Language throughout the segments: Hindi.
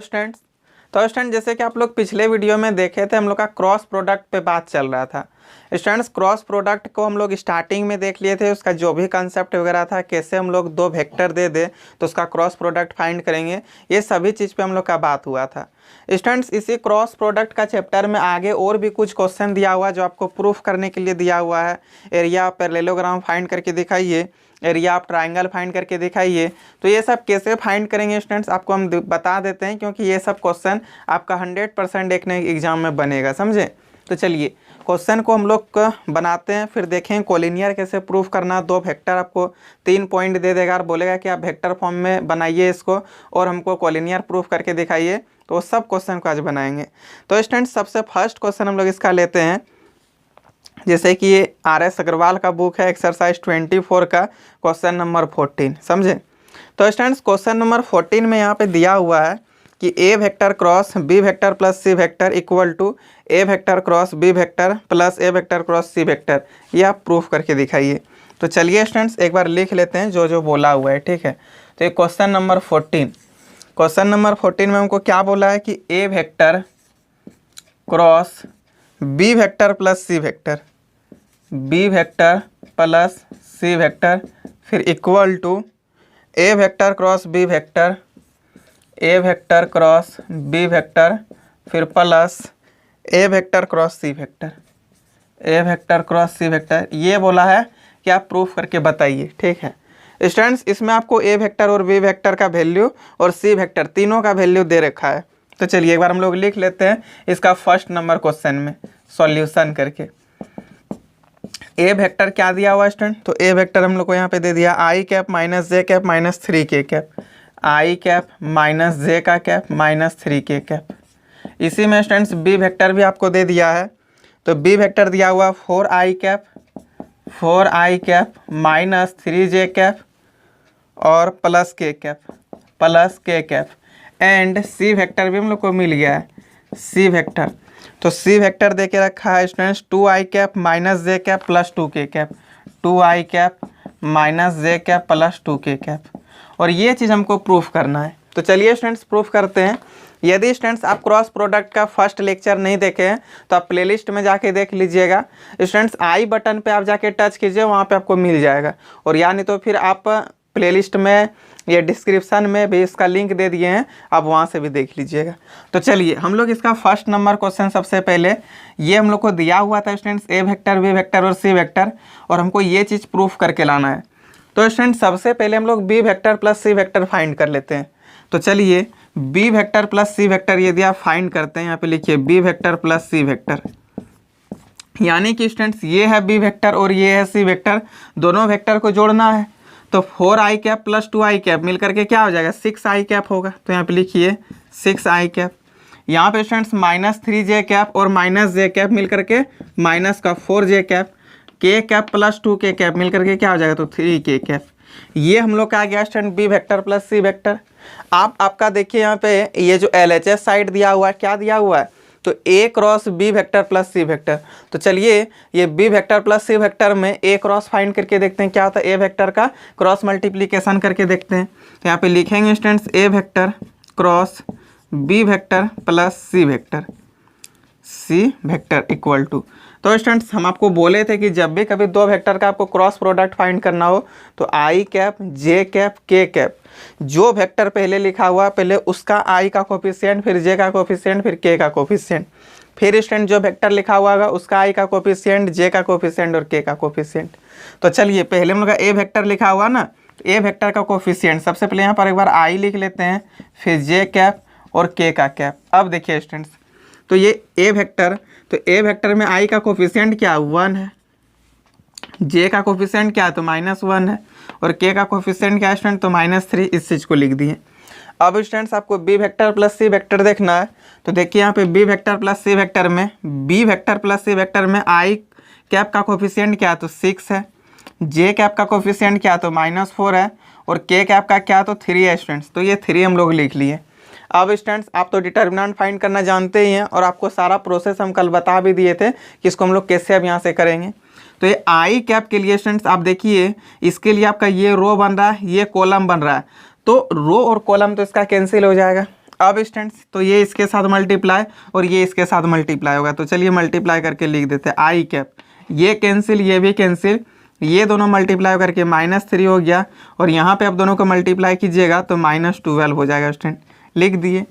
स्टूडेंट्स स्टूडेंट जैसे कि आप लोग पिछले वीडियो में देखे थे, हम लोग का क्रॉस प्रोडक्ट पे बात चल रहा था। स्टूडेंट्स क्रॉस प्रोडक्ट को हम लोग स्टार्टिंग में देख लिए थे, उसका जो भी कंसेप्ट वगैरह था, कैसे हम लोग दो वेक्टर दे दे तो उसका क्रॉस प्रोडक्ट फाइंड करेंगे, ये सभी चीज़ पे हम लोग का बात हुआ था। स्टूडेंट्स इसी क्रॉस प्रोडक्ट का चैप्टर में आगे और भी कुछ क्वेश्चन दिया हुआ है जो आपको प्रूफ करने के लिए दिया हुआ है। एरिया पैरेललोग्राम फाइंड करके दिखाइए, एरिया आप ट्राइंगल फाइंड करके दिखाइए। तो ये सब कैसे फाइंड करेंगे स्टूडेंट्स आपको हम बता देते हैं, क्योंकि ये सब क्वेश्चन आपका 100% एक एग्जाम में बनेगा, समझे। तो चलिए क्वेश्चन को हम लोग बनाते हैं, फिर देखें कोलिनियर कैसे प्रूफ करना। दो वेक्टर आपको 3 पॉइंट दे देगा और बोलेगा कि आप वेक्टर फॉर्म में बनाइए इसको और हमको कोलिनियर प्रूफ करके दिखाइए। तो वो सब क्वेश्चन को आज बनाएंगे। तो स्टूडेंट्स सबसे फर्स्ट क्वेश्चन हम लोग इसका लेते हैं, जैसे कि ये RS अग्रवाल का बुक है, एक्सरसाइज 24 का क्वेश्चन नंबर 14, समझे। तो स्टूडेंट्स क्वेश्चन नंबर 14 में यहाँ पे दिया हुआ है कि A vector cross B vector plus C vector equal to A vector cross B vector plus A vector cross C vector, ये आप प्रूफ करके दिखाइए। तो चलिए स्टूडेंट्स एक बार लिख लेते हैं जो जो बोला हुआ है, ठीक है। तो ये क्वेश्चन नंबर 14, क्वेश्चन नंबर 14 में हमको क्या बोला है कि A vector cross B vector plus C vector, B vector plus C vector, फिर equal to A vector cross B vector, A vector cross B vector, फिर plus A vector cross C vector, A vector cross C vector. ये बोला है कि आप प्रूफ करके बताइए, ठीक है। स्टूडेंट्स इसमें आपको ए वेक्टर और बी वेक्टर का वैल्यू और सी वेक्टर तीनों का वैल्यू दे रखा है। तो चलिए एक बार हम लोग लिख लेते हैं इसका फर्स्ट नंबर क्वेश्चन में सॉल्यूशन करके। ए वेक्टर क्या दिया हुआ स्टूडेंट, तो ए वेक्टर हम लोग को यहाँ पे दे दिया आई cap minus J cap minus 3k cap, आई कैप माइनस जे का कैप माइनस 3k कैप। इसी में स्टूडेंट्स बी वेक्टर भी आपको दे दिया है, तो बी वेक्टर दिया हुआ 4i cap minus 3j cap और plus k cap and C vector भी हम लोग को मिल गया है, सी वेक्टर। तो सी वेक्टर दे के रखा है students 2i cap minus J cap plus 2k cap, 2i cap minus J cap plus 2k cap, और ये चीज़ हमको प्रूफ करना है। तो चलिए स्टूडेंट्स प्रूफ करते हैं। यदि स्टूडेंट्स आप क्रॉस प्रोडक्ट का फर्स्ट लेक्चर नहीं देखे हैं तो आप प्लेलिस्ट में जाके देख लीजिएगा। स्टूडेंट्स आई बटन पे आप जाके टच कीजिए, वहाँ पे आपको मिल जाएगा, और या नहीं तो फिर आप प्लेलिस्ट में ये डिस्क्रिप्शन में भी इसका लिंक दे दिए हैं, आप वहाँ से भी देख लीजिएगा। तो चलिए हम लोग इसका फर्स्ट नंबर क्वेश्चन सबसे पहले ये हम लोग को दिया हुआ था students A vector B vector और सी वेक्टर, और हमको ये चीज़ प्रूफ करके लाना है। तो स्टूडेंट्स सबसे पहले हम लोग B vector plus C vector find कर लेते हैं। तो चलिए B vector plus C vector यदि आप फाइंड करते हैं, यहाँ पे लिखिए B vector plus C vector, यानी कि स्टूडेंट्स ये है बी वेक्टर और ये है सी वेक्टर, दोनों वेक्टर को जोड़ना है। तो 4i cap plus 2i cap मिल करके क्या हो जाएगा, 6i कैप होगा। तो यहाँ पे लिखिए 6i कैप। यहाँ पे स्टूडेंट्स माइनस 3j कैप और माइनस जे कैप मिल करके माइनस का 4j cap, k cap plus 2k cap मिल करके क्या हो जाएगा, तो 3k कैप। ये हम लोग का आ गया student B vector plus C vector. आपका देखिए यहाँ पे ये जो LHS साइड दिया हुआ है, क्या दिया हुआ है, तो ए cross B vector plus C vector. तो चलिए ये B vector plus C vector में ए क्रॉस फाइंड करके देखते हैं क्या होता है, ए वेक्टर का क्रॉस मल्टीप्लिकेशन करके देखते हैं। तो यहाँ पे लिखेंगे students A vector cross B vector plus C vector equal to. तो स्टूडेंट्स हम आपको बोले थे कि जब भी कभी दो वेक्टर का आपको क्रॉस प्रोडक्ट फाइंड करना हो तो आई कैप जे कैप के कैप, जो वेक्टर पहले लिखा हुआ पहले उसका आई का कोफिशिएंट, फिर जे का कोफिशिएंट, फिर के का कोफिशिएंट, फिर स्टूडेंट जो वेक्टर लिखा हुआ होगा उसका आई का कोफिशिएंट, जे का कोफिशिएंट और के का कोफिशिएंट। तो चलिए पहले हम लोग का ए वेक्टर लिखा हुआ ना, तो ए वेक्टर का कोफिशिएंट सबसे पहले यहाँ पर एक बार आई लिख लेते हैं, फिर जे कैप और के का कैप। अब देखिए स्टूडेंट्स तो ये ए वेक्टर, तो ए वेक्टर में आई का कोफिशिएंट क्या 1 है, जे का कोफिशिएंट क्या है तो -1 है, और के का कोफिशिएंट क्या है स्टूडेंट तो -3। इस चीज़ को लिख दिए। अब स्टूडेंट्स आपको B vector plus C vector देखना है, तो देखिए यहाँ पे B vector plus C vector में, B vector plus C vector में आई कैप का कोफिशिएंट क्या है तो 6 है, जे कैप का कोफिशिएंट क्या तो -4 है, और के कैप का क्या तो 3 है स्टूडेंट्स। तो ये 3 हम लोग लिख लिए। अब स्टूडेंट्स आप तो डिटर्मिनेंट फाइंड करना जानते ही हैं, और आपको सारा प्रोसेस हम कल बता भी दिए थे कि इसको हम लोग कैसे अब यहाँ से करेंगे। तो ये आई कैप के लिए स्टूडेंट्स आप देखिए इसके लिए आपका ये रो बन रहा है, ये कॉलम बन रहा है, तो रो और कॉलम तो इसका कैंसिल हो जाएगा। अब स्टूडेंट्स तो ये इसके साथ मल्टीप्लाई और ये इसके साथ मल्टीप्लाई होगा, तो चलिए मल्टीप्लाई करके लिख देते हैं आई कैप, ये कैंसिल ये भी कैंसिल, ये दोनों मल्टीप्लाई करके -3 हो गया, और यहाँ पे आप दोनों को मल्टीप्लाई कीजिएगा तो -12 हो जाएगा स्टूडेंट, लिख दिए।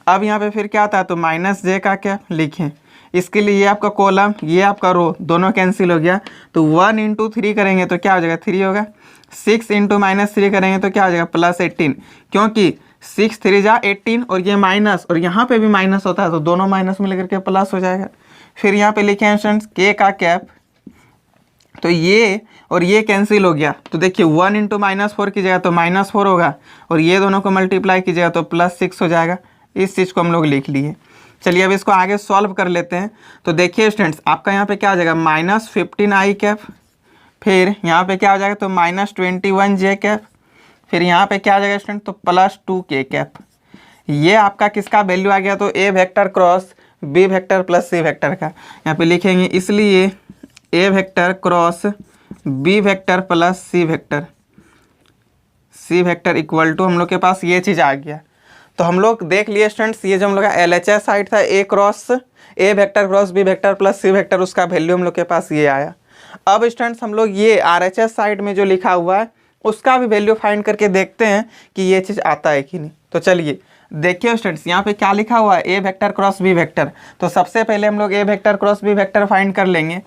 अब यहाँ पे फिर क्या आता है तो -j का क्या लिखें, इसके लिए ये आपका कॉलम ये आपका रो दोनों कैंसिल हो गया, तो 1 × 3 करेंगे तो क्या हो जाएगा 3 होगा, 6 × -3 करेंगे तो क्या हो जाएगा +18, क्योंकि 6 3 जा 18 और ये माइनस और यहाँ पे भी माइनस होता है तो दोनों माइनस में लेकर के प्लस हो जाएगा। फिर यहाँ पे लिखे हैं स्टूडेंट्स के का कैप, तो ये और ये कैंसिल हो गया, तो देखिए 1 × -4 कीजिएगा तो -4 होगा, और ये दोनों को मल्टीप्लाई कीजिएगा तो +6 हो जाएगा। इस चीज़ को हम लोग लिख लिए। चलिए अब इसको आगे सॉल्व कर लेते हैं। तो देखिए स्टूडेंट्स आपका यहाँ पे क्या आ जाएगा -15 आई कैप, फिर यहाँ पे क्या हो जाएगा तो -21 जे कैप, फिर यहाँ पे क्या आ जाएगा स्टूडेंट तो +2 के कैप। ये आपका किसका वैल्यू आ गया तो A vector cross B vector plus C vector का यहाँ पे लिखेंगे, इसलिए A vector cross B vector plus C vector equal to हम लोग के पास ये चीज़ आ गया। तो हम लोग देख लिए स्टूडेंट्स, ये जो हम लोग का LHS साइड था A vector cross B vector plus C vector, उसका वैल्यू हम लोग के पास ये आया। अब स्टूडेंट्स हम लोग ये RHS साइड में जो लिखा हुआ है उसका भी वैल्यू फाइंड करके देखते हैं कि ये चीज़ आता है कि नहीं। तो चलिए देखिए स्टूडेंट्स यहाँ पे क्या लिखा हुआ है A vector cross B vector, तो सबसे पहले हम लोग A vector cross B vector find कर लेंगे।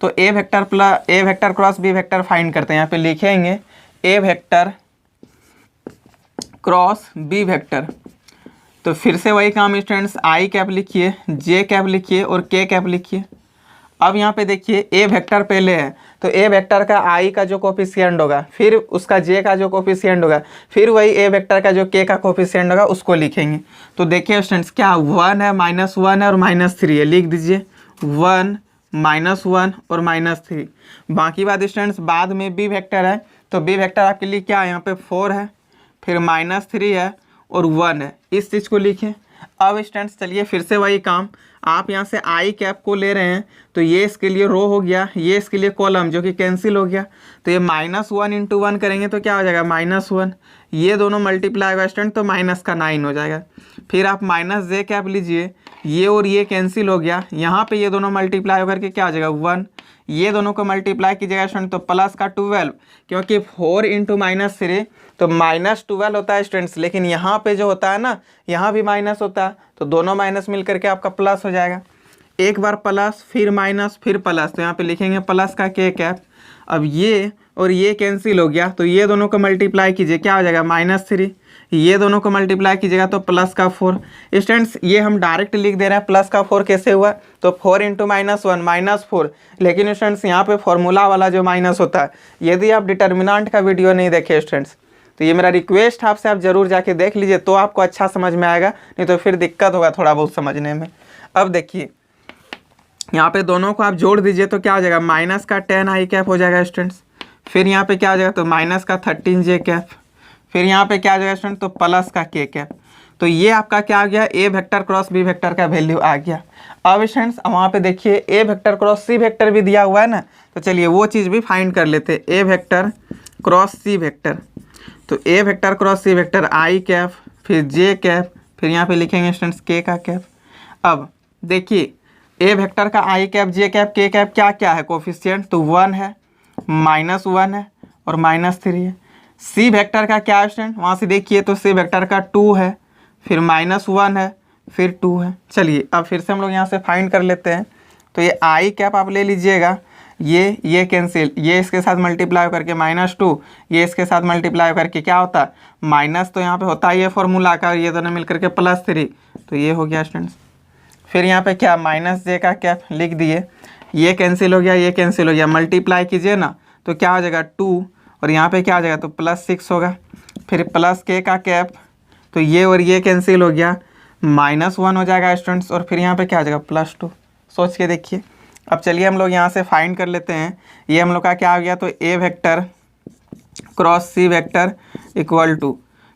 तो A vector cross B vector find करते हैं, यहाँ पे लिखेंगे A vector cross B vector. तो फिर से वही काम स्टूडेंट्स, आई कैप लिखिए, जे कैप लिखिए और के कैप लिखिए। अब यहाँ पे देखिए ए वेक्टर पहले है, तो ए वेक्टर का आई का जो कोफिशिएंट होगा, फिर उसका जे का जो कोफिशिएंट होगा, फिर वही ए वेक्टर का जो के का कोफिशिएंट होगा उसको लिखेंगे। तो देखिए स्टूडेंट्स क्या 1 है -1 है और -3 है, लिख दीजिए 1 -1 और -3। बाकी बात स्टूडेंट्स बाद में बी वेक्टर है, तो बी वेक्टर आपके लिए क्या है यहाँ पे 4 है, फिर -3 है और 1 है, इस चीज़ को लिखें। अब स्टूडेंट्स चलिए फिर से वही काम, आप यहाँ से आई कैप को ले रहे हैं तो ये इसके लिए रो हो गया, ये इसके लिए कॉलम जो कि कैंसिल हो गया, तो ये -1 × 1 करेंगे तो क्या हो जाएगा -1, ये दोनों मल्टीप्लाई होगा स्टूडेंट तो -9 हो जाएगा। फिर आप -j कैप लीजिए, ये और ये कैंसिल हो गया, यहाँ पे ये दोनों मल्टीप्लाई होकर के क्या हो जाएगा 1, ये दोनों को मल्टीप्लाई कीजिएगा स्टूडेंट तो +12, क्योंकि 4 × -3 तो -12 होता है स्टूडेंट्स, लेकिन यहाँ पे जो होता है ना यहाँ भी माइनस होता है, तो दोनों माइनस मिल करके आपका प्लस हो जाएगा। एक बार प्लस फिर माइनस फिर प्लस, तो यहाँ पे लिखेंगे प्लस का के कैप। अब ये और ये कैंसिल हो गया, तो ये दोनों को मल्टीप्लाई कीजिए क्या हो जाएगा -3, ये दोनों को मल्टीप्लाई कीजिएगा तो +4। स्टूडेंट्स ये हम डायरेक्ट लिख दे रहे हैं, +4 कैसे हुआ तो 4 × -1 -4, लेकिन स्टूडेंट्स यहाँ पे फॉर्मूला वाला जो माइनस होता है, यदि आप डिटर्मिनेंट का वीडियो नहीं देखे स्टूडेंट्स तो ये मेरा रिक्वेस्ट है आपसे, आप जरूर जाके देख लीजिए तो आपको अच्छा समझ में आएगा, नहीं तो फिर दिक्कत होगा थोड़ा बहुत समझने में। अब देखिए यहाँ पे दोनों को आप जोड़ दीजिए तो क्या हो जाएगा -10 आई कैप हो जाएगा स्टूडेंट्स, फिर यहाँ पे क्या हो जाएगा तो -13 जे कैप, फिर यहाँ पे क्या आ जाएगा स्टूडेंट तो प्लस का के कैप। तो ये आपका क्या आ गया ए वेक्टर क्रॉस बी वेक्टर का वैल्यू आ गया। अब स्टूडेंट्स वहाँ पे देखिए ए वेक्टर क्रॉस सी वेक्टर भी दिया हुआ है ना, तो चलिए वो चीज़ भी फाइंड कर लेते हैं, A vector cross C vector. तो A vector cross C vector I cap फिर जे कैप, फिर यहाँ पे लिखेंगे स्टूडेंट्स के का कैप। अब देखिए ए वेक्टर का आई कैप जे कैप के कैप क्या क्या है कोफिशिएंट, तो 1 है -1 है और -3 है। सी वेक्टर का क्या है स्टूडेंट, वहाँ से देखिए तो सी वेक्टर का 2 है, फिर -1 है, फिर 2 है। चलिए अब फिर से हम लोग यहाँ से फाइंड कर लेते हैं। तो ये आई कैप आप ले लीजिएगा, ये कैंसिल, ये इसके साथ मल्टीप्लाई करके -2, ये इसके साथ मल्टीप्लाई करके क्या होता है माइनस, तो यहाँ पे होता है ये फॉर्मूला का, ये दोनों मिलकर के +3, तो ये हो गया स्टूडेंट्स। फिर यहाँ पे क्या -j का कैप लिख दिए, ये कैंसिल हो गया, ये कैंसिल हो गया, मल्टीप्लाई कीजिए ना तो क्या हो जाएगा 2, और यहाँ पे क्या हो जाएगा तो +6 होगा, फिर प्लस के का कैप, तो ये और ये कैंसिल हो गया, -1 हो जाएगा स्टूडेंट्स, और फिर यहाँ पे क्या हो जाएगा +2। सोच के देखिए। अब चलिए हम लोग यहाँ से फाइंड कर लेते हैं, ये हम लोग का क्या हो गया तो A vector cross C vector equal to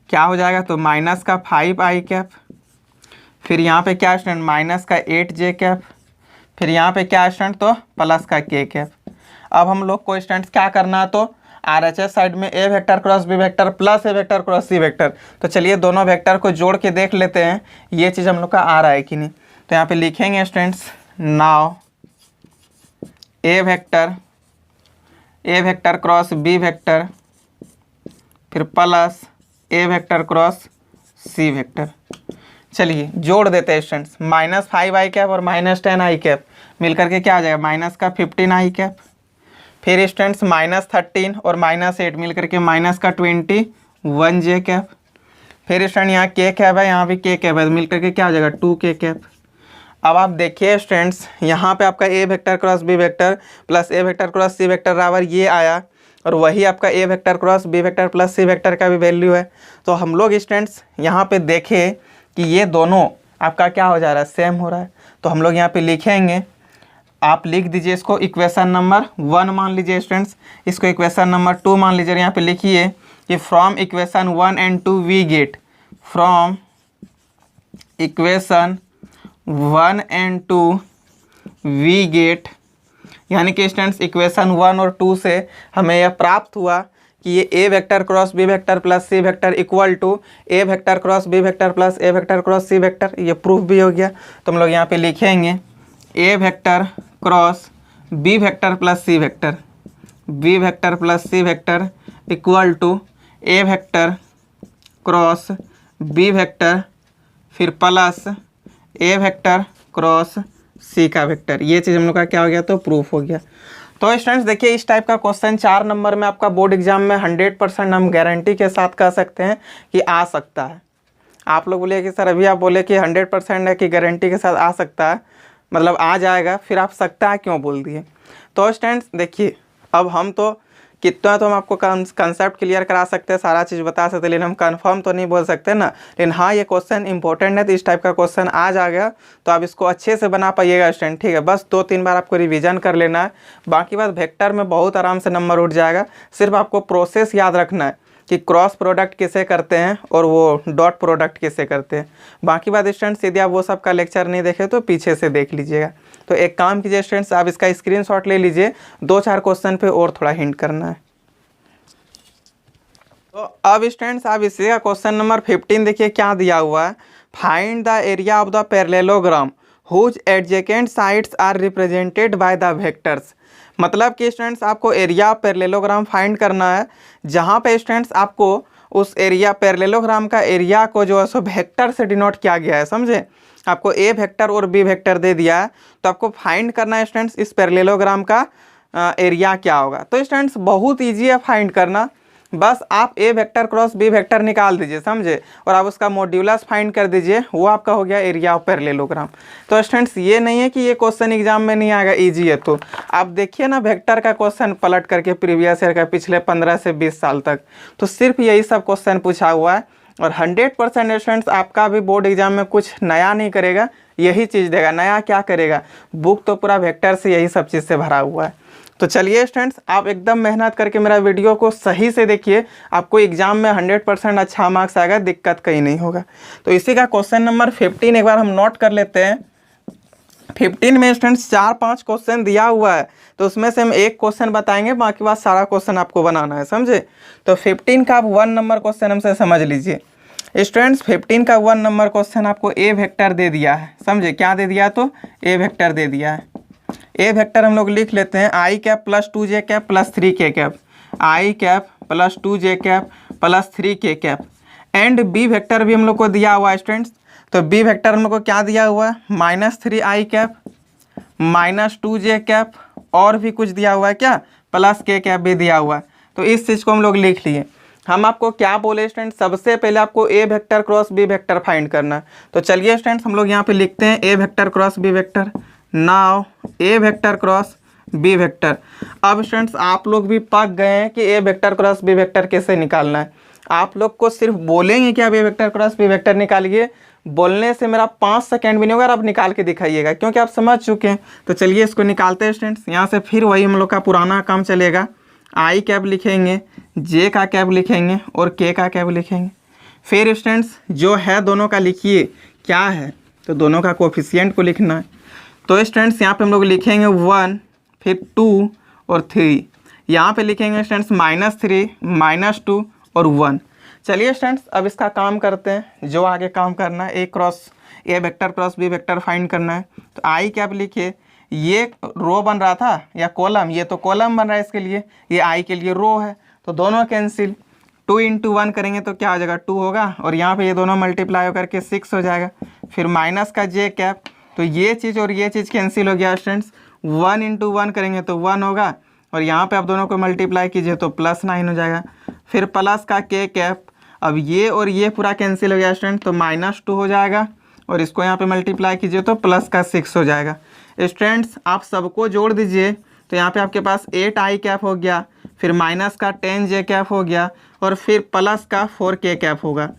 क्या हो जाएगा तो -5 आई कैप, फिर यहाँ पे क्या स्टूडेंट -8 जे कैप, फिर यहाँ पे क्या स्टूडेंट तो प्लस का के कैप। अब हम लोग को स्टूडेंट्स क्या करना है तो RHS साइड में A vector cross B vector plus A vector cross C vector. तो चलिए दोनों वेक्टर को जोड़ के देख लेते हैं ये चीज़ हम लोग का आ रहा है कि नहीं। तो यहाँ पे लिखेंगे students, now A vector cross B vector फिर plus A vector cross C vector. चलिए जोड़ देते हैं स्टूडेंट्स, -5 आई कैप और -10 आई कैप मिलकर के क्या आ जाएगा, माइनस का 15 आई कैप। फिर स्टूडेंट्स -13 और -8 मिलकर के माइनस का 21 जे कैप। फिर स्टूडेंट यहाँ के कैप है, यहाँ भी के कैप है, मिलकर के क्या आ जाएगा 2 के कैप। अब आप देखिए स्टूडेंट्स, यहाँ पे आपका A vector cross B vector plus A vector cross C vector बराबर ये आया, और वही आपका A vector cross B vector plus C vector का भी वैल्यू है। तो हम लोग स्टूडेंट्स यहाँ पे देखें कि ये दोनों आपका क्या हो जा रहा है, सेम हो रहा है। तो हम लोग यहाँ पे लिखेंगे, आप लिख दीजिए इसको इक्वेशन नंबर 1 मान लीजिए स्टूडेंट्स, इसको इक्वेशन नंबर 2 मान लीजिए। यहाँ पे लिखिए कि from equation 1 and 2 we get, from equation 1 and 2 we get, यानी कि स्टूडेंट्स इक्वेशन 1 और 2 से हमें यह प्राप्त हुआ कि ये A vector cross B vector plus C vector equal to A vector cross B vector plus A vector cross C vector. ये प्रूफ भी हो गया। तो हम लोग यहाँ पे लिखेंगे A vector cross B vector plus C vector, B vector plus C vector equal to A vector cross B vector फिर plus A vector cross C का वेक्टर। ये चीज़ हम लोग का क्या हो गया, तो प्रूफ हो गया। तो स्टूडेंट्स देखिए, इस टाइप का क्वेश्चन 4 नंबर में आपका बोर्ड एग्जाम में 100% हम गारंटी के साथ कह सकते हैं कि आ सकता है। आप लोग बोलिए कि सर अभी आप बोले कि 100% है कि गारंटी के साथ आ सकता है, मतलब आ जाएगा, फिर आप सकता है क्यों बोल दिए। तो स्टूडेंट्स देखिए, अब हम तो कितना तो हम आपको कंसेप्ट क्लियर करा सकते हैं, सारा चीज़ बता सकते हैं, लेकिन हम कंफर्म तो नहीं बोल सकते ना। लेकिन हाँ, ये क्वेश्चन इंपॉर्टेंट है, तो इस टाइप का क्वेश्चन आज आ गया तो आप इसको अच्छे से बना पाइएगा स्टूडेंट, ठीक है। बस 2-3 बार आपको रिवीजन कर लेना है, बाकी बात वेक्टर में बहुत आराम से नंबर उठ जाएगा। सिर्फ आपको प्रोसेस याद रखना है कि क्रॉस प्रोडक्ट किसे करते हैं और वो डॉट प्रोडक्ट किसे करते हैं। बाकी बात स्टूडेंट्स, यदि आप वो सब का लेक्चर नहीं देखे तो पीछे से देख लीजिएगा। तो एक काम कीजिए स्टूडेंट्स, आप इसका स्क्रीनशॉट ले लीजिए, 2-4 क्वेश्चन पे और थोड़ा हिंट करना है। तो अब स्टूडेंट्स आप इसी का क्वेश्चन नंबर 15 देखिए क्या दिया हुआ है। Find the area of the parallelogram whose adjacent sides are represented by the vectors. मतलब कि स्टूडेंट्स आपको एरिया ऑफ पैरेललोग्राम फाइंड करना है, जहाँ पे स्टूडेंट्स आपको उस एरिया पैरेललोग्राम का एरिया को जो है सो वेक्टर से डिनोट किया गया है, समझे। आपको ए वेक्टर और बी वेक्टर दे दिया है, तो आपको फाइंड करना है स्टूडेंट्स इस पैरेललोग्राम का एरिया क्या होगा। तो स्टूडेंट्स बहुत ईजी है फाइंड करना, बस आप A vector cross B vector निकाल दीजिए, समझे, और आप उसका मॉड्यूलस फाइंड कर दीजिए, वो आपका हो गया एरिया ऑफ पैरेललोग्राम। तो स्टूडेंट्स ये नहीं है कि ये क्वेश्चन एग्जाम में नहीं आएगा, इजी है। तो आप देखिए ना वेक्टर का क्वेश्चन पलट करके प्रीवियस ईयर का पिछले 15 से 20 साल तक, तो सिर्फ यही सब क्वेश्चन पूछा हुआ है। और 100% स्टूडेंट्स आपका भी बोर्ड एग्जाम में कुछ नया नहीं करेगा, यही चीज़ देगा। नया क्या करेगा, बुक तो पूरा वेक्टर से यही सब चीज़ से भरा हुआ है। तो चलिए स्टूडेंट्स, आप एकदम मेहनत करके मेरा वीडियो को सही से देखिए, आपको एग्जाम में 100% अच्छा मार्क्स आएगा, दिक्कत कहीं नहीं होगा। तो इसी का क्वेश्चन नंबर 15 एक बार हम नोट कर लेते हैं। 15 में स्टूडेंट्स 4-5 क्वेश्चन दिया हुआ है, तो उसमें से हम एक क्वेश्चन बताएंगे, बाकी बात सारा क्वेश्चन आपको बनाना है, समझे। तो 15 का आप 1 नंबर क्वेश्चन हमसे समझ लीजिए स्टूडेंट्स। 15 का 1 नंबर क्वेश्चन आपको ए वेक्टर दे दिया है, समझे, क्या दे दिया, तो ए वेक्टर दे दिया है। ए वेक्टर हम लोग लिख लेते हैं आई कैप प्लस 2 कैप प्लस 3 के कैप, आई कैप प्लस 2 कैप प्लस 3 के कैप। एंड बी वेक्टर भी हम लोग को दिया हुआ है स्टूडेंट्स। तो बी वेक्टर हम लोग को क्या दिया हुआ है, -3 आई कैप -2 कैप, और भी कुछ दिया हुआ है क्या, प्लस के कैप भी दिया हुआ है। तो इस चीज़ को हम लोग लिख लिए। हम आपको क्या बोले स्टूडेंट, सबसे पहले आपको A vector cross B vector find करना है। तो चलिए स्टूडेंट्स हम लोग यहाँ पे लिखते हैं A vector cross B vector. Now A vector cross B vector. अब स्टूडेंट्स आप लोग भी पक गए हैं कि A vector cross B vector कैसे निकालना है। आप लोग को सिर्फ बोलेंगे कि आप A vector cross B vector निकालिए, बोलने से मेरा 5 सेकेंड भी नहीं होगा, आप निकाल के दिखाइएगा, क्योंकि आप समझ चुके हैं। तो चलिए इसको निकालते हैं स्टूडेंट्स। यहाँ से फिर वही हम लोग का पुराना काम चलेगा, आई कैप लिखेंगे, जे का कैप लिखेंगे और के का कैप लिखेंगे। फिर स्टूडेंट्स जो है दोनों का लिखिए क्या है, तो दोनों का कोफिशिएंट को लिखना है। तो स्टूडेंट्स यहाँ पे हम लोग लिखेंगे 1 फिर 2 और 3, यहाँ पे लिखेंगे स्टूडेंट्स -3 -2 और 1। चलिए स्टूडेंट्स अब इसका काम करते हैं, जो आगे काम करना है A vector cross B vector find करना है। तो आई क्या लिखे, ये रो बन रहा था या कॉलम, ये तो कॉलम बन रहा है इसके लिए, ये आई के लिए रो है, तो दोनों कैंसिल। 2 × 1 करेंगे तो क्या हो जाएगा 2 होगा, और यहाँ पे ये दोनों मल्टीप्लाई होकर के 6 हो जाएगा। फिर माइनस का जे कैप, तो ये चीज़ और ये चीज़ कैंसिल हो गया स्टूडेंट्स। 1 × 1 करेंगे तो 1 होगा, और यहाँ पे आप दोनों को मल्टीप्लाई कीजिए तो +9 हो जाएगा। फिर प्लस का के कैप, अब ये और ये पूरा कैंसिल हो गया स्टूडेंट, तो -2 हो जाएगा, और इसको यहाँ पे मल्टीप्लाई कीजिए तो प्लस का 6 हो जाएगा। स्टूडेंट्स आप सबको जोड़ दीजिए तो यहाँ पे आपके पास 8i कैप हो गया, फिर माइनस का 10j कैप हो गया, और फिर प्लस का 4k कैप होगा।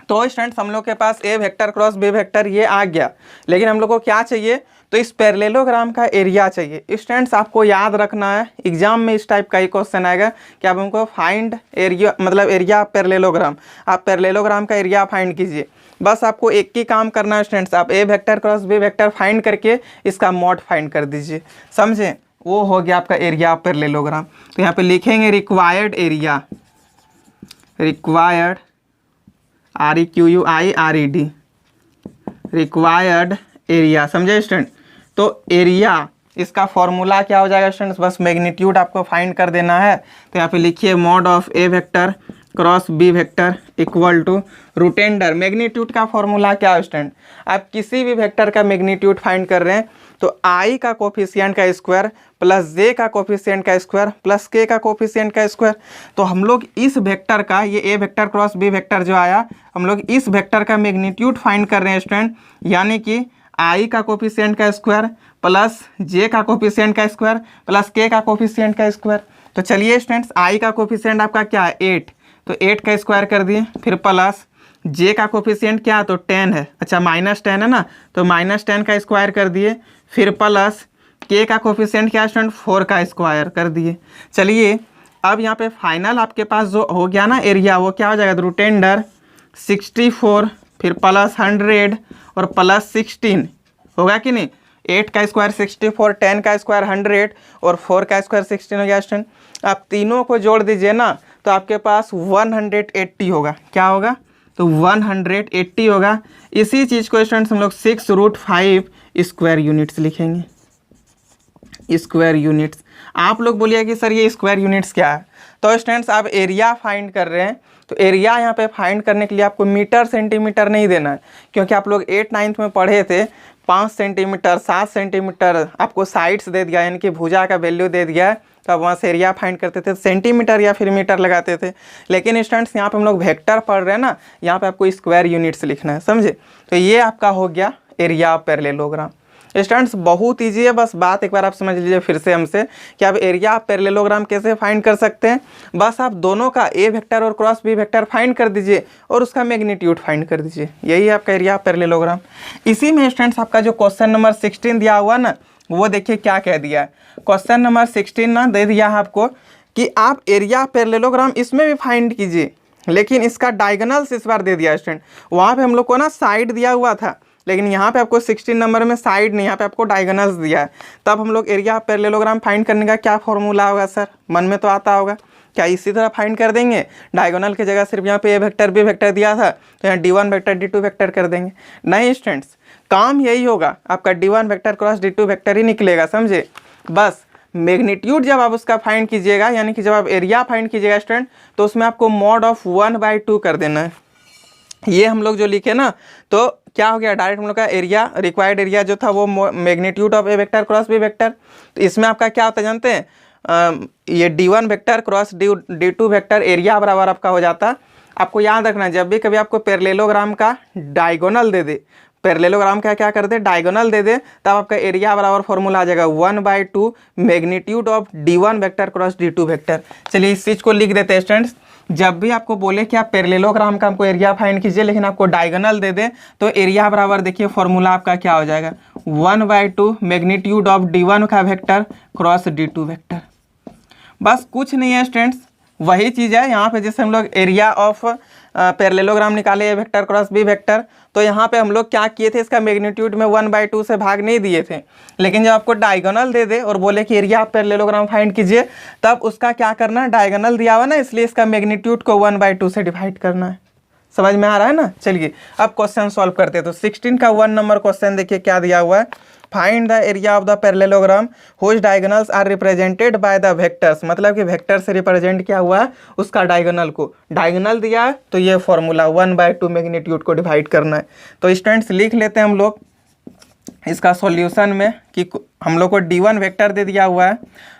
तो स्टूडेंट्स हम लोग के पास ए वेक्टर क्रॉस बी वेक्टर ये आ गया, लेकिन हम लोग को क्या चाहिए, तो इस पैरेललोग्राम का एरिया चाहिए। स्टूडेंट्स आपको याद रखना है, एग्जाम में इस टाइप का ही क्वेश्चन आएगा कि आप हमको फाइंड एरिया, मतलब एरिया पैरेललोग्राम, आप पैरेललोग्राम का एरिया फाइंड कीजिए। बस आपको एक ही काम करना है स्टूडेंट्स, आप A vector cross B vector find करके इसका मॉड फाइंड कर दीजिए, समझे, वो हो गया आपका एरिया ऑफ पैरेललोग्राम। तो यहाँ पे लिखेंगे required area, required REQUIRED, required area, समझे स्टूडेंट। तो एरिया इसका फॉर्मूला क्या हो जाएगा स्टूडेंट्स, बस मैग्नीट्यूड आपको फाइंड कर देना है। तो यहाँ पे लिखिए mod of A vector cross B vector equal to root under, magnitude का फॉर्मूला क्या है स्टूडेंट, आप किसी भी वेक्टर का मैग्नीट्यूड फाइंड कर रहे हैं तो आई का कोफिशिएंट का स्क्वायर प्लस जे का कोफिशिएंट का स्क्वायर प्लस के का कोफिशिएंट का स्क्वायर। तो हम लोग इस वेक्टर का, ये A vector cross B vector जो आया, हम लोग इस वेक्टर का मैग्नीट्यूड फाइंड कर रहे हैं स्टूडेंट, यानी कि आई का कोफिशिएंट का स्क्वायर प्लस जे का कोफिशिएंट का स्क्वायर प्लस के का कोफिशिएंट का स्क्वायर। तो चलिए स्टूडेंट्स आई का कोफिशिएंट आपका क्या है 8, तो 8 का स्क्वायर कर दिए, फिर प्लस जे का कोफिशिएंट क्या है तो 10 है, अच्छा -10 है ना, तो -10 का स्क्वायर कर दिए, फिर प्लस के का कोफिशिएंट क्या है स्टूडेंट 4 का स्क्वायर कर दिए। चलिए अब यहाँ पे फाइनल आपके पास जो हो गया ना एरिया, वो क्या हो जाएगा रूट अंडर 64, फिर प्लस 100 और प्लस 16 होगा कि नहीं। 8 का स्क्वायर 64, 10 का स्क्वायर 100 और 4 का स्क्वायर 16 हो गया स्टूडेंट। आप तीनों को जोड़ दीजिए ना तो आपके पास 180 होगा, क्या होगा तो 180 होगा। इसी चीज़ को स्टूडेंट्स हम लोग 6√5 स्क्वायर यूनिट्स लिखेंगे, स्क्वायर यूनिट्स। आप लोग बोलिए कि सर ये स्क्वायर यूनिट्स क्या है, तो स्टूडेंट्स आप एरिया फाइंड कर रहे हैं, तो एरिया यहाँ पे फाइंड करने के लिए आपको मीटर सेंटीमीटर नहीं देना है, क्योंकि आप लोग 8-9 में पढ़े थे 5 सेंटीमीटर 7 सेंटीमीटर आपको साइड्स दे दिया, यानी कि भुजा का वैल्यू दे दिया है, तो आप वहाँ से एरिया फाइंड करते थे सेंटीमीटर या फिर मीटर लगाते थे। लेकिन स्टूडेंट्स यहाँ पे हम लोग वेक्टर पढ़ रहे हैं ना, यहाँ पे आपको स्क्वायर यूनिट्स लिखना है, समझे। तो ये आपका हो गया एरिया ऑफ पैरेललोग्राम। स्टूडेंट्स बहुत ईजी है, बस बात एक बार आप समझ लीजिए फिर से हमसे कि आप एरिया ऑफ पैरेललोग्राम कैसे फाइंड कर सकते हैं। बस आप दोनों का ए वेक्टर और क्रॉस बी वेक्टर फाइंड कर दीजिए और उसका मैग्नीट्यूड फाइंड कर दीजिए, यही है आपका एरिया ऑफ पैरेललोग्राम। इसी में स्टूडेंट्स आपका जो क्वेश्चन नंबर 16 दिया हुआ ना, वो देखिए क्या कह दिया है। क्वेश्चन नंबर 16 ना दे दिया है आपको कि आप एरिया पैरेललोग्राम इसमें भी फाइंड कीजिए, लेकिन इसका डायगोनल्स इस बार दे दिया स्टूडेंट। वहाँ पे हम लोग को ना साइड दिया हुआ था, लेकिन यहाँ पे आपको 16 नंबर में साइड नहीं, यहाँ पे आपको डायगोनल्स दिया है। तब हम लोग एरिया पैरेललोग्राम फाइंड करने का क्या फॉर्मूला होगा सर, मन में तो आता होगा, क्या इसी तरह फाइंड कर देंगे, डायगोनल की जगह सिर्फ यहाँ पे ए वेक्टर बी वेक्टर दिया था तो यहाँ D1 वेक्टर D2 वेक्टर कर देंगे। नहीं स्टूडेंट्स, काम यही होगा, आपका D1 vector cross D2 vector ही निकलेगा, समझे। बस मैग्नीट्यूड जब आप उसका फाइंड कीजिएगा, यानी कि जब आप एरिया फाइंड कीजिएगा स्टूडेंट, तो उसमें आपको मॉड ऑफ 1/2 कर देना है। ये हम लोग जो लिखे ना, तो क्या हो गया, डायरेक्ट हम लोग का एरिया, रिक्वायर्ड एरिया जो था वो magnitude of A vector cross B vector. तो इसमें आपका क्या होता है जानते हैं, ये D1 vector cross D2 vector area बराबर आपका हो जाता। आपको याद रखना, जब भी कभी आपको पैरेललोग्राम का डायगोनल दे दे, पैरेललोग्राम का क्या कर दे डायगोनल दे दे, तब आपका एरिया बराबर फॉर्मूला आ जाएगा 1/2 magnitude of D1 vector cross D2 vector. चलिए इस चीज़ को लिख देते हैं स्टूडेंट्स। जब भी आपको बोले कि आप पैरेललोग्राम का हमको एरिया फाइंड कीजिए, लेकिन आपको डायगोनल दे दे, तो एरिया बराबर देखिए फॉर्मूला आपका क्या हो जाएगा 1/2 मैग्नीट्यूड ऑफ D1 का वेक्टर क्रॉस D2 वेक्टर। बस कुछ नहीं है स्टूडेंट्स, वही चीज़ है यहाँ पे जैसे हम लोग एरिया ऑफ पैरेललोग्राम निकाले ए वेक्टर क्रॉस बी वेक्टर, तो यहाँ पे हम लोग क्या किए थे, इसका मैग्नीट्यूड में 1/2 से भाग नहीं दिए थे। लेकिन जब आपको डायगोनल दे दे और बोले कि एरिया आप पैरेललोग्राम फाइंड कीजिए, तब उसका क्या करना है, डायगोनल दिया हुआ ना, इसलिए इसका मैग्नीट्यूड को 1/2 से डिवाइड करना है। समझ में आ रहा है ना। चलिए अब क्वेश्चन सॉल्व करते हैं। तो 16 का 1 नंबर क्वेश्चन देखिए क्या दिया हुआ है, find the area of the parallelogram whose diagonals are represented by the vectors, मतलब कि वेक्टर से रिप्रेजेंट किया हुआ है उसका डायगोनल को। डायगोनल दिया है तो ये फॉर्मूला 1/2 मैग्नीट्यूड को डिवाइड करना है। तो स्टूडेंट्स लिख लेते हैं हम लोग इसका सॉल्यूशन में कि हम लोग को d1 वेक्टर दे दिया हुआ है।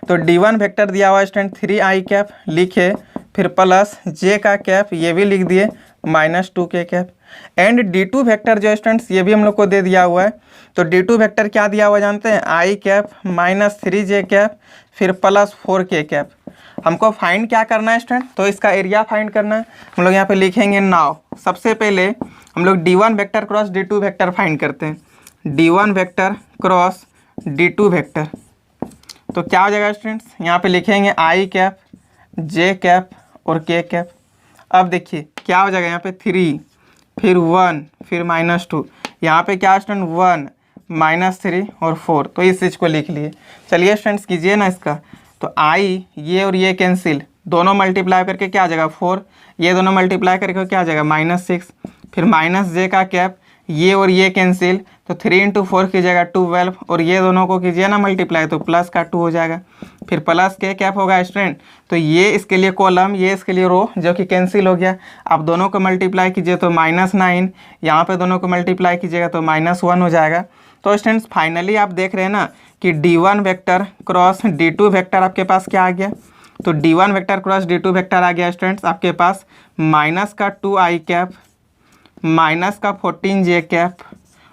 तो d1 वेक्टर दिया हुआ है स्टूडेंट 3i कैप लिखे, फिर प्लस j का कैप ये भी लिख दिए, -2k cap, and d2 vector जो स्टूडेंट्स ये भी हम लोग को दे दिया हुआ है। तो d2 वेक्टर क्या दिया हुआ जानते हैं, i कैप -3j कैप फिर +4k कैप। हमको फाइंड क्या करना है स्टूडेंट, तो इसका एरिया फाइंड करना है। हम लोग यहाँ पे लिखेंगे नाउ, सबसे पहले हम लोग d1 vector cross d2 vector find करते हैं। d1 vector cross d2 vector, तो क्या हो जाएगा स्टूडेंट्स, यहाँ पे लिखेंगे i कैप j कैप और k कैप। अब देखिए क्या हो जाएगा, यहाँ पे 3 फिर 1 फिर -2, यहाँ पे क्या स्टूडेंट 1 -3 और 4, तो इस चीज़ को लिख लिए। चलिए स्टूडेंट्स कीजिए ना इसका, तो i ये और ये कैंसिल, दोनों मल्टीप्लाई करके क्या आ जाएगा 4, ये दोनों मल्टीप्लाई करके क्या आ जाएगा -6, फिर -j का कैप, ये और ये कैंसिल, तो 3 × 4 कीजिएगा 12, और ये दोनों को कीजिए ना मल्टीप्लाई तो प्लस का 2 हो जाएगा, फिर प्लस के कैप होगा स्टूडेंट, तो ये इसके लिए कॉलम ये इसके लिए रो जो कि कैंसिल हो गया। आप दोनों को मल्टीप्लाई कीजिए तो -9, यहाँ पे दोनों को मल्टीप्लाई कीजिएगा तो -1 हो जाएगा। तो स्टूडेंट्स फाइनली आप देख रहे हैं ना कि d1 vector cross d2 vector आपके पास क्या आ गया, तो d1 vector cross d2 vector आ गया स्टूडेंट्स आपके पास -2i कैप -14j कैप,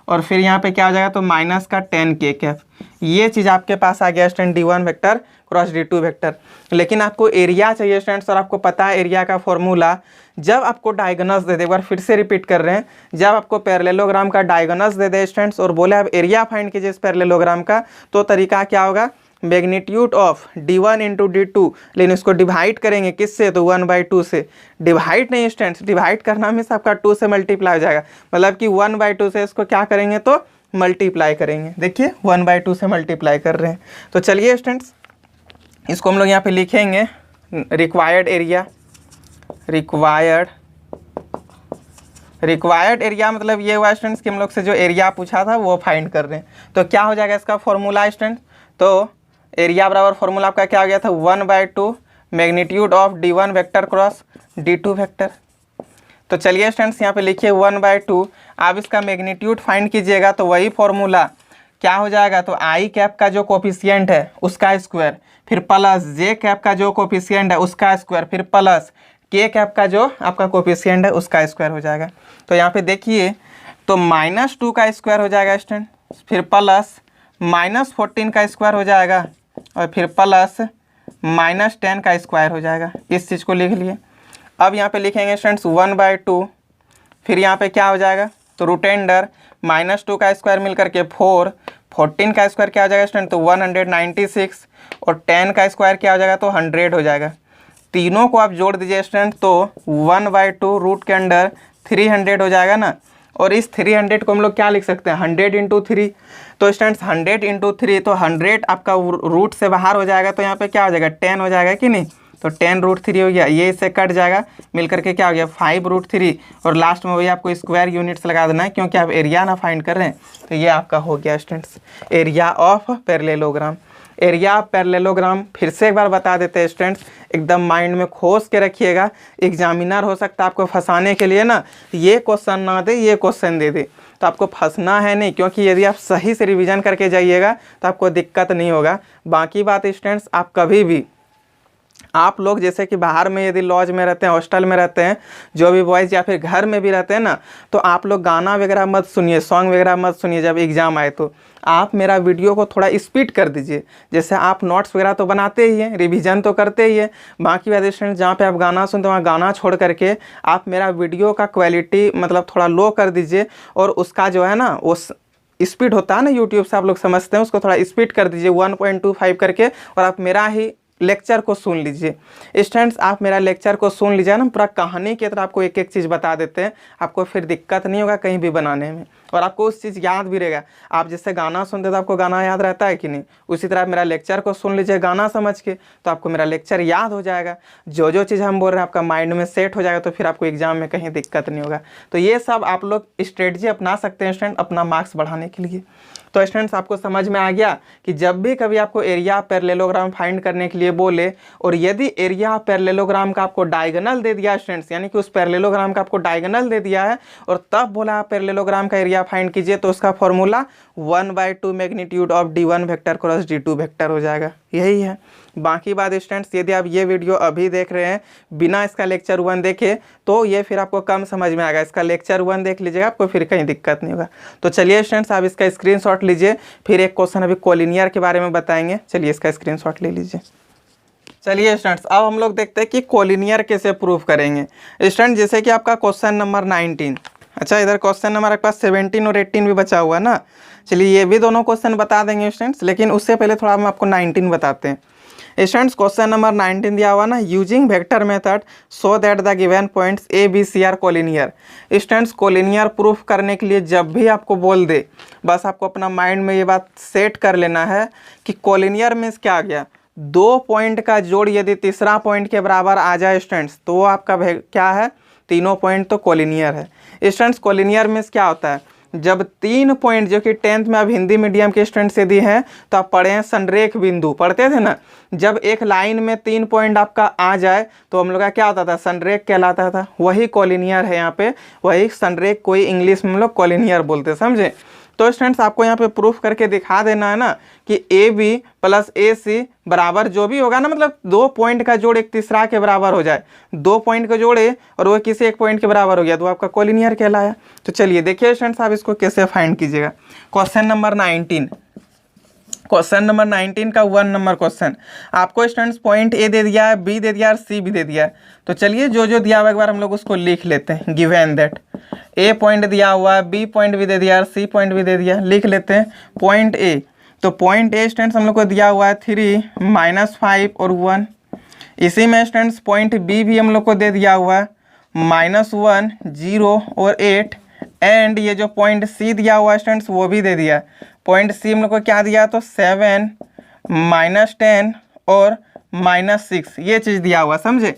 और फिर यहाँ पे क्या हो जाएगा तो -10k कैप। ये चीज़ आपके पास आ गया student d1 vector cross d2 vector. लेकिन आपको एरिया चाहिए स्टूडेंट्स, और आपको पता है एरिया का फॉर्मूला, जब आपको डायगोनल्स दे दे, एक बार फिर से रिपीट कर रहे हैं, जब आपको पैरेललोग्राम का डायगोनल्स दे दे स्टूडेंट्स और बोले अब एरिया फाइंड कीजिए इस पैरेललोग्राम का, तो तरीका क्या होगा, मैग्नीट्यूड ऑफ d1 × d2, लेकिन इसको डिवाइड करेंगे किससे, तो 1/2 से। डिवाइड नहीं स्टूडेंट्स, डिवाइड करना मीन्स आपका 2 से मल्टीप्लाई हो जाएगा, मतलब कि 1/2 से इसको क्या करेंगे तो मल्टीप्लाई करेंगे। देखिए 1/2 से मल्टीप्लाई कर रहे हैं। तो चलिए स्टूडेंट्स इसको हम लोग यहाँ पे लिखेंगे रिक्वायर्ड एरिया। रिक्वायर्ड एरिया मतलब ये हुआ स्टूडेंट्स कि हम लोग से जो एरिया पूछा था वो फाइंड कर रहे हैं। तो क्या हो जाएगा इसका फॉर्मूला स्टूडेंट, तो एरिया बराबर फॉर्मूला आपका क्या हो गया था 1/2 magnitude of d1 vector cross d2 vector. तो चलिए स्टूडेंट्स यहाँ पे लिखिए 1/2, आप इसका मैग्नीट्यूड फाइंड कीजिएगा तो वही फॉर्मूला क्या हो जाएगा, तो i कैप का जो कोफिशिएंट है उसका स्क्वायर, फिर प्लस j कैप का जो कोफिशिएंट है उसका स्क्वायर, फिर प्लस k कैप का जो आपका कोफिशिएंट है उसका स्क्वायर हो जाएगा। तो यहाँ पे देखिए तो -2 का स्क्वायर हो जाएगा स्टूडेंट, फिर प्लस -14 का स्क्वायर हो जाएगा, और फिर प्लस -10 का स्क्वायर हो जाएगा। इस चीज़ को लिख लिए। अब यहाँ पे लिखेंगे स्टूडेंट्स 1/2, फिर यहाँ पे क्या हो जाएगा तो रूट अंडर -2 का स्क्वायर मिल करके 4, 14 का स्क्वायर क्या हो जाएगा स्टूडेंट तो 196, और 10 का स्क्वायर क्या हो जाएगा तो 100 हो जाएगा। तीनों को आप जोड़ दीजिए स्टूडेंट तो 1/2 रूट के अंडर 300 हो जाएगा ना, और इस 300 को हम लोग क्या लिख सकते हैं 100 × 3। तो स्टूडेंट्स 100 × 3 तो 100 आपका रूट से बाहर हो जाएगा, तो यहाँ पे क्या हो जाएगा 10 हो जाएगा कि नहीं, तो 10√3 हो गया, ये इससे कट जाएगा, मिल करके क्या हो गया 5√3, और लास्ट में वही आपको स्क्वायर यूनिट्स लगा देना है क्योंकि आप एरिया ना फाइंड कर रहे हैं। तो ये आपका हो गया students area of parallelogram. Area of parallelogram फिर से एक बार बता देते हैं स्टूडेंट्स, एकदम माइंड में खोस के रखिएगा। एग्जामिनर हो सकता है आपको फंसाने के लिए ना ये क्वेश्चन ना दे ये क्वेश्चन दे दे, तो आपको फंसना है नहीं, क्योंकि यदि आप सही से रिवीजन करके जाइएगा तो आपको दिक्कत नहीं होगा। बाकी बात स्टूडेंट्स, आप कभी भी आप लोग जैसे कि बाहर में यदि लॉज में रहते हैं, हॉस्टल में रहते हैं, जो भी बॉयज़ या फिर घर में भी रहते हैं ना, तो आप लोग गाना वगैरह मत सुनिए, सॉन्ग वगैरह मत सुनिए। जब एग्ज़ाम आए तो आप मेरा वीडियो को थोड़ा स्पीड कर दीजिए। जैसे आप नोट्स वगैरह तो बनाते ही हैं, रिवीजन तो करते ही है, बाकी बात स्टूडेंट जहाँ पे आप गाना सुनते हैं वहाँ गाना छोड़ करके आप मेरा वीडियो का क्वालिटी मतलब थोड़ा लो कर दीजिए, और उसका जो है ना वो स्पीड होता है ना यूट्यूब से आप लोग समझते हैं, उसको थोड़ा स्पीड कर दीजिए 1.25 करके, और आप मेरा ही लेक्चर को सुन लीजिए। स्टूडेंट्स आप मेरा लेक्चर को सुन लीजिए ना, पूरा कहानी की तरह आपको एक एक चीज़ बता देते हैं, आपको फिर दिक्कत नहीं होगा कहीं भी बनाने में, और आपको उस चीज़ याद भी रहेगा। आप जैसे गाना सुनते तो आपको गाना याद रहता है कि नहीं, उसी तरह मेरा लेक्चर को सुन लीजिए गाना समझ के, तो आपको मेरा लेक्चर याद हो जाएगा। जो जो चीज़ हम बोल रहे हैं आपका माइंड में सेट हो जाएगा, तो फिर आपको एग्जाम में कहीं दिक्कत नहीं होगा। तो ये सब आप लोग स्ट्रेटजी अपना सकते हैं स्टूडेंट अपना मार्क्स बढ़ाने के लिए। तो स्टूडेंट्स आपको समझ में आ गया कि जब भी कभी आपको एरिया पैरेललोग्राम फाइंड करने के लिए बोले, और यदि एरिया पैरेललोग्राम का आपको डायगोनल दे दिया स्टूडेंट्स, यानी कि उस पैरेललोग्राम का आपको डायगोनल दे दिया है और तब बोला पैरेललोग्राम का एरिया फाइंड कीजिए, तो उसका formula 1/2 magnitude of d1 vector cross d2 vector हो जाएगा। यही है। बाकी बात स्टूडेंट्स यदि आप ये वीडियो अभी देख रहे हैं बिना इसका लेक्चर 1 देखे, तो ये फिर आपको कम समझ में आएगा। इसका लेक्चर 1 देख लीजिएगा, आपको फिर कहीं दिक्कत नहीं होगा। तो चलिए स्टूडेंट्स आप इसका स्क्रीनशॉट लीजिए, फिर एक क्वेश्चन अभी कोलिनियर के बारे में बताएंगे। चलिए इसका स्क्रीनशॉट ले लीजिए। चलिए स्टूडेंट्स अब हम लोग देखते हैं कि कोलिनियर कैसे प्रूफ करेंगे। स्टूडेंट जैसे कि आपका क्वेश्चन नंबर 19, अच्छा इधर क्वेश्चन नंबर आपके पास 17 और 18 भी बचा हुआ है ना। चलिए ये भी दोनों क्वेश्चन बता देंगे स्टूडेंट्स, लेकिन उससे पहले थोड़ा हम आपको 19 बताते हैं। स्टूडेंट्स क्वेश्चन नंबर 19 दिया हुआ ना, using vector method so that the given points A B C are collinear. Students collinear proof करने के लिए जब भी आपको बोल दे, बस आपको अपना माइंड में ये बात सेट कर लेना है कि कोलिनियर मीन्स क्या आ गया, 2 पॉइंट का जोड़ यदि तीसरा पॉइंट के बराबर आ जाए स्टूडेंट्स, तो वो आपका क्या है, तीनों पॉइंट तो कोलिनियर है। स्टूडेंट्स कोलिनियर मीन्स क्या होता है, जब 3 पॉइंट, जो कि 10th में आप हिंदी मीडियम के स्टूडेंट्स यदि हैं तो आप पढ़े हैं संरेख बिंदु, पढ़ते थे ना। जब एक लाइन में 3 पॉइंट आपका आ जाए तो हम लोग का क्या होता था, संरेख कहलाता था। वही कोलिनियर है यहाँ पे, वही संरेख कोई इंग्लिश में हम लोग कोलिनियर बोलते, समझे। तो स्टूडेंट्स आपको यहाँ पे प्रूफ करके दिखा देना है ना कि ए बी प्लस ए सी बराबर जो भी होगा ना, मतलब 2 पॉइंट का जोड़ एक तीसरा के बराबर हो जाए, 2 पॉइंट का जोड़े और वो किसी एक पॉइंट के बराबर हो गया, तो आपका कोलिनियर कहलाया। तो चलिए देखिए स्टूडेंट्स आप इसको कैसे फाइंड कीजिएगा। क्वेश्चन नंबर 19, क्वेश्चन नंबर 19 का 1 नंबर क्वेश्चन आपको स्टूडेंट्स पॉइंट ए दे दिया है, बी दे दिया है, सी भी दे दिया है। तो चलिए जो जो दिया हुआ एक बार हम लोग उसको लिख लेते हैं। गिवन दैट ए पॉइंट दिया हुआ है, बी पॉइंट भी दे दिया है, सी पॉइंट भी दे दिया, लिख लेते हैं। पॉइंट ए, तो पॉइंट ए स्टूडेंट्स हम लोग को दिया हुआ है 3, -5 और 1। इसी में स्टूडेंट्स पॉइंट बी भी हम लोग को दे दिया हुआ है -1, 0 और 8। एंड ये जो पॉइंट सी दिया हुआ है स्टूडेंट्स वो भी दे दिया। पॉइंट सी हम लोग को क्या दिया, तो 7, -10 और -6, ये चीज़ दिया हुआ, समझे।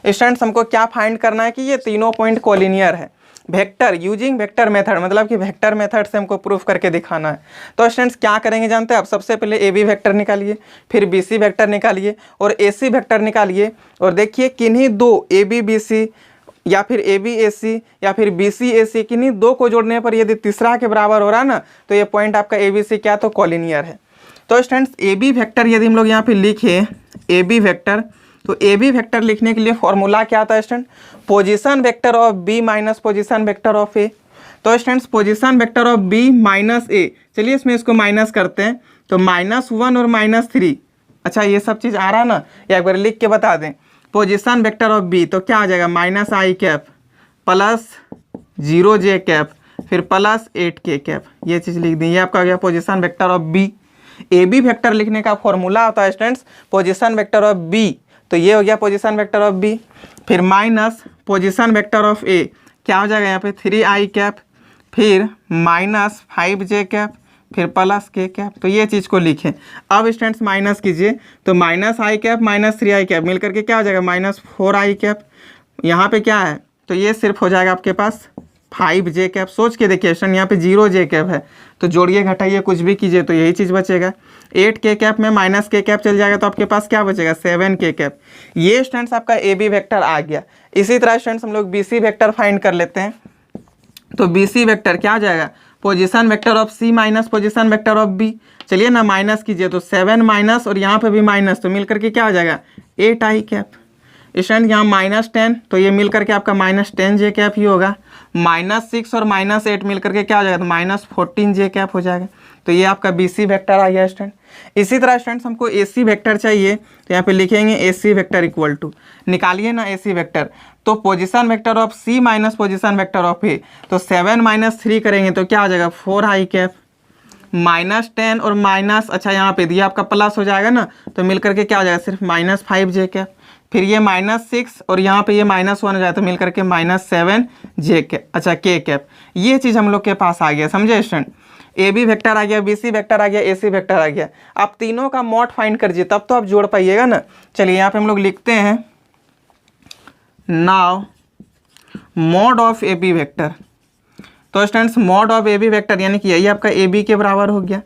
स्टूडेंट्स हमको क्या फाइंड करना है कि ये तीनों पॉइंट कोलिनियर है। वेक्टर यूजिंग वेक्टर मेथड, मतलब कि वेक्टर मेथड से हमको प्रूफ करके दिखाना है। तो स्टूडेंट्स क्या करेंगे जानते हैं आप, सबसे पहले ए बी वेक्टर निकालिए, फिर बी सी वेक्टर निकालिए और ए सी वेक्टर निकालिए, और देखिए किन्हीं दो ए बी बी सी या फिर ए बी ए सी या फिर बी सी ए सी, किन्हीं दो को जोड़ने पर यदि तीसरा के बराबर हो रहा है ना, तो ये पॉइंट आपका ए बी सी क्या, तो कोलिनियर है। तो स्टूडेंट्स ए बी वेक्टर यदि हम लोग यहाँ पे लिखे ए बी वेक्टर, तो ए बी वेक्टर लिखने के लिए फॉर्मूला क्या आता है student, position vector of B minus position vector of A. तो students position vector of B minus A, चलिए इसमें इसको माइनस करते हैं, तो -1 और -3। अच्छा ये सब चीज़ आ रहा है ना, या एक बार लिख के बता दें। पोजीशन वेक्टर ऑफ बी तो क्या आ जाएगा, -i प्लस 0j फिर प्लस 8k, ये चीज़ लिख दी। ये आपका हो गया position vector of B. A B vector लिखने का फॉर्मूला होता है students position vector of B, तो ये हो गया पोजीशन वेक्टर ऑफ बी, फिर minus position vector of A, क्या हो जाएगा यहाँ पे 3i, फिर -5j, फिर प्लस k, तो ये चीज़ को लिखें। अब स्टूडेंट्स माइनस कीजिए, तो -i -3i मिल करके क्या हो जाएगा, -4i। यहाँ पे क्या है, तो ये सिर्फ हो जाएगा आपके पास 5j। सोच के देखिए स्टूडेंट, यहाँ पे 0j है, तो जोड़िए घटाइए कुछ भी कीजिए तो यही चीज़ बचेगा। 8k में -k चल जाएगा, तो आपके पास क्या बचेगा, 7k। ये स्टूडेंट्स आपका ए बी वेक्टर आ गया। इसी तरह स्टूडेंट्स हम लोग बी सी वेक्टर फाइंड कर लेते हैं। तो बी सी वेक्टर क्या आ जाएगा, position vector of C minus position vector of B. चलिए ना माइनस कीजिए, तो 7 माइनस और यहाँ पे भी माइनस, तो मिल करके क्या हो जाएगा 8i। स्टूडेंट यहाँ -10, तो ये मिल करके आपका -10j ही होगा। -6 और -8 मिल करके क्या हो जाएगा, तो -14j हो जाएगा। तो ये आपका बी सी वेक्टर आ गया स्टूडेंट। इसी तरह स्टूडेंट्स हमको ए सी वेक्टर चाहिए, तो यहाँ पे लिखेंगे A C vector equal to, निकालिए ना ए सी वेक्टर, तो position vector of C minus position vector of A, तो 7 - 3 करेंगे तो क्या हो जाएगा 4i। -10 और माइनस, अच्छा यहाँ पे दिया आपका प्लस हो जाएगा ना, तो मिल करके क्या हो जाएगा सिर्फ -5 जे कैप। फिर ये -6 और यहाँ पे ये -1 हो जाए तो मिल करके -7 जे कैप, अच्छा के कैप। ये चीज़ हम लोग के पास आ गया, समझे स्टूडेंट। ए बी वेक्टर आ गया, बी सी वेक्टर आ गया, ए सी वेक्टर आ गया। आप तीनों का मॉड फाइंड करिए तब तो आप जोड़ पाइएगा ना। चलिए यहाँ पे हम लोग लिखते हैं now mod of A B vector. तो students mod of A B vector यानी कि यही आपका ए बी के बराबर हो गया।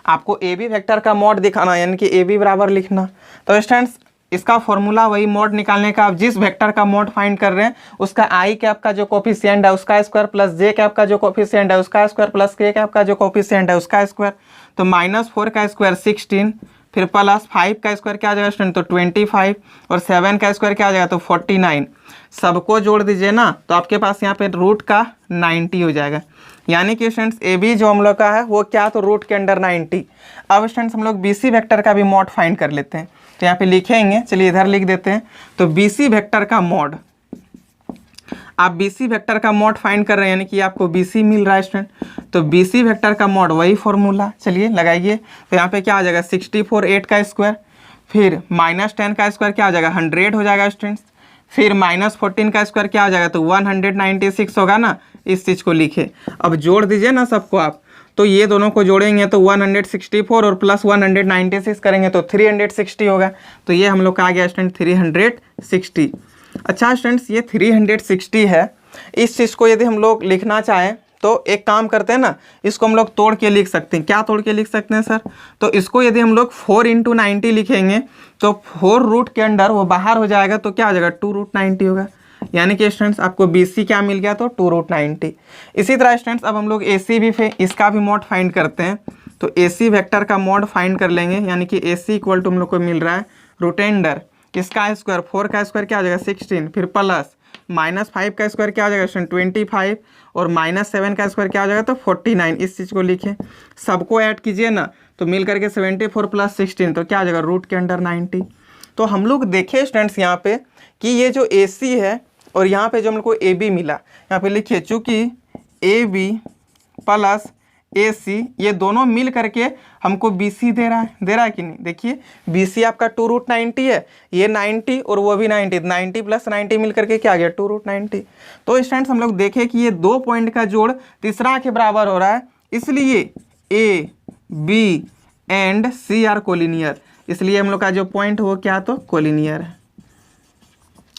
आपको ए बी वेक्टर का मॉड दिखाना यानी कि ए बी बराबर लिखना। तो स्टूडेंट्स इसका फॉर्मूला वही मॉड निकालने का, आप जिस वेक्टर का मॉड फाइंड कर रहे हैं उसका आई कैप का जो कोफिशिएंट है उसका स्क्वायर प्लस जे कैप का जो कोफिशिएंट है उसका स्क्वायर प्लस के कैप का जो कोफिशिएंट है उसका स्क्वायर। तो -4 का स्क्वायर 16, फिर प्लस 5 का स्क्वायर क्या आ जाएगा स्टूडेंट, तो 25, और 7 का स्क्वायर क्या आ जाएगा, तो 49। सबको जोड़ दीजिए ना तो आपके पास यहाँ पे रूट का 90 हो जाएगा। यानी कि स्टूडेंट्स ए बी जो हम लोग का है वो क्या, तो रूट के अंडर 90। अब स्टूडेंट्स हम लोग बी सी वेक्टर का भी मॉड फाइंड कर लेते हैं। तो यहाँ पे लिखेंगे, चलिए इधर लिख देते हैं। तो बी सी वेक्टर का मॉड, आप बी सी वेक्टर का मॉड फाइंड कर रहे हैं यानी कि आपको बी सी मिल रहा है स्टूडेंट। तो बी सी वेक्टर का मॉड वही फॉर्मूला, चलिए लगाइए। तो यहाँ पे क्या आ जाएगा 64 8 का स्क्वायर, फिर -10 का स्क्वायर क्या आ जाएगा 100 हो जाएगा स्टूडेंट्स, फिर -14 का स्क्वायर क्या आ जाएगा, तो 196 होगा ना। इस चीज़ को लिखे, अब जोड़ दीजिए ना सबको आप। तो ये दोनों को जोड़ेंगे तो 164 और प्लस 196 करेंगे तो 360 होगा। तो ये हम लोग का आ गया स्टूडेंट 360। अच्छा स्टूडेंट्स ये 360 है। इस चीज़ को यदि हम लोग लिखना चाहें तो एक काम करते हैं ना, इसको हम लोग तोड़ के लिख सकते हैं। क्या तोड़ के लिख सकते हैं सर, तो इसको यदि हम लोग 4 × 90 लिखेंगे तो 4 रूट के अंडर वो बाहर हो जाएगा तो क्या हो जाएगा 2 √ 90 होगा। यानी कि स्टूडेंट्स आपको बी सी क्या मिल गया, तो 2 √ 90। इसी तरह स्टूडेंट्स अब हम लोग ए सी भी इसका भी मॉड फाइंड करते हैं। तो ए सी वेक्टर का मॉड फाइंड कर लेंगे यानी कि ए सी इक्वल टू हम लोग को मिल रहा है रूट अंडर किसका स्क्वायर, 4 का स्क्वायर क्या हो जाएगा 16, फिर प्लस -5 का स्क्वायर क्या हो जाएगा स्टूडेंट 25, और -7 का स्क्वायर क्या हो जाएगा, तो 49। इस चीज़ को लिखे, सबको ऐड कीजिए ना तो मिल करके 74 + 16 तो क्या आ जाएगा रूट के अंडर 90। तो हम लोग देखे स्टूडेंट्स यहाँ पे कि ये जो ए सी है और यहाँ पे जो हम लोग को ए बी मिला, यहाँ पे लिखिए चूँकि ए बी प्लस ए सी ये दोनों मिल करके हमको बी सी दे रहा है कि नहीं। देखिए बी सी आपका 2 √ 90 है, ये 90 और वो भी 90, 90 + 90 मिल करके क्या आ गया 2 √ 90। तो स्टूडेंट्स हम लोग देखें कि ये 2 पॉइंट का जोड़ तीसरा के बराबर हो रहा है, इसलिए A B and C are collinear, इसलिए हम लोग का जो पॉइंट हो क्या, तो कोलिनियर है।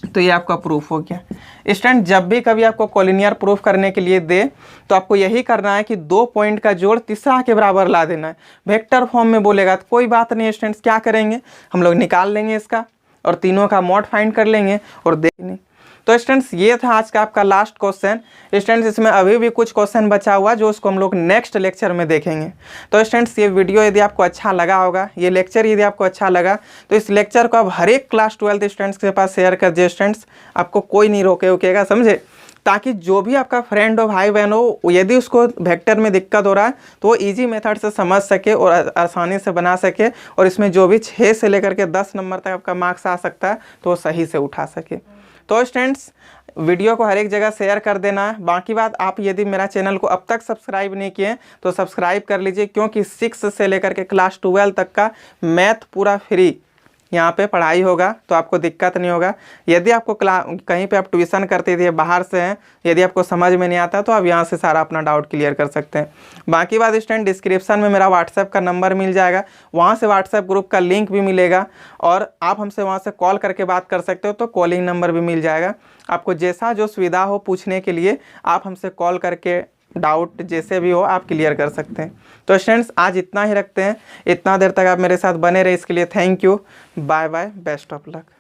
तो ये आपका प्रूफ हो गया। स्टूडेंट जब भी कभी आपको कोलिनियर प्रूफ करने के लिए दे तो आपको यही करना है कि 2 पॉइंट का जोड़ तीसरा के बराबर ला देना है। वेक्टर फॉर्म में बोलेगा तो कोई बात नहीं स्टूडेंट्स, क्या करेंगे हम लोग निकाल लेंगे इसका और तीनों का मॉड फाइंड कर लेंगे और देखेंगे। तो स्टूडेंट्स ये था आज का आपका लास्ट क्वेश्चन। स्टूडेंट्स इसमें अभी भी कुछ क्वेश्चन बचा हुआ जो उसको हम लोग नेक्स्ट लेक्चर में देखेंगे। तो स्टूडेंट्स ये वीडियो यदि आपको अच्छा लगा होगा, ये लेक्चर यदि आपको अच्छा लगा तो इस लेक्चर को आप हर एक क्लास 12th स्टूडेंट्स के पास शेयर कर दिए। स्टूडेंट्स आपको कोई नहीं रोकेगा, समझे, ताकि जो भी आपका फ्रेंड हो, भाई बहन हो, यदि उसको वेक्टर में दिक्कत हो रहा है तो वो ईजी मेथड से समझ सके और आसानी से बना सके, और इसमें जो भी 6 से लेकर के 10 नंबर तक आपका मार्क्स आ सकता है तो वो सही से उठा सके। तो स्टूडेंट्स वीडियो को हर एक जगह शेयर कर देना है। बाकी बात, आप यदि मेरा चैनल को अब तक सब्सक्राइब नहीं किए तो सब्सक्राइब कर लीजिए, क्योंकि 6 से लेकर के क्लास 12 तक का मैथ पूरा फ्री यहाँ पे पढ़ाई होगा, तो आपको दिक्कत नहीं होगा। यदि आपको कहीं पे आप ट्यूशन करते थे, बाहर से हैं, यदि आपको समझ में नहीं आता तो आप यहाँ से सारा अपना डाउट क्लियर कर सकते हैं। बाकी बात स्टूडेंट डिस्क्रिप्शन में मेरा व्हाट्सएप का नंबर मिल जाएगा, वहाँ से व्हाट्सएप ग्रुप का लिंक भी मिलेगा, और आप हमसे वहाँ से कॉल करके बात कर सकते हो, तो कॉलिंग नंबर भी मिल जाएगा। आपको जैसा जो सुविधा हो पूछने के लिए आप हमसे कॉल करके डाउट जैसे भी हो आप क्लियर कर सकते हैं। तो स्टूडेंट्स आज इतना ही रखते हैं। इतना देर तक आप मेरे साथ बने रहे इसके लिए thank you. Bye bye, best of luck.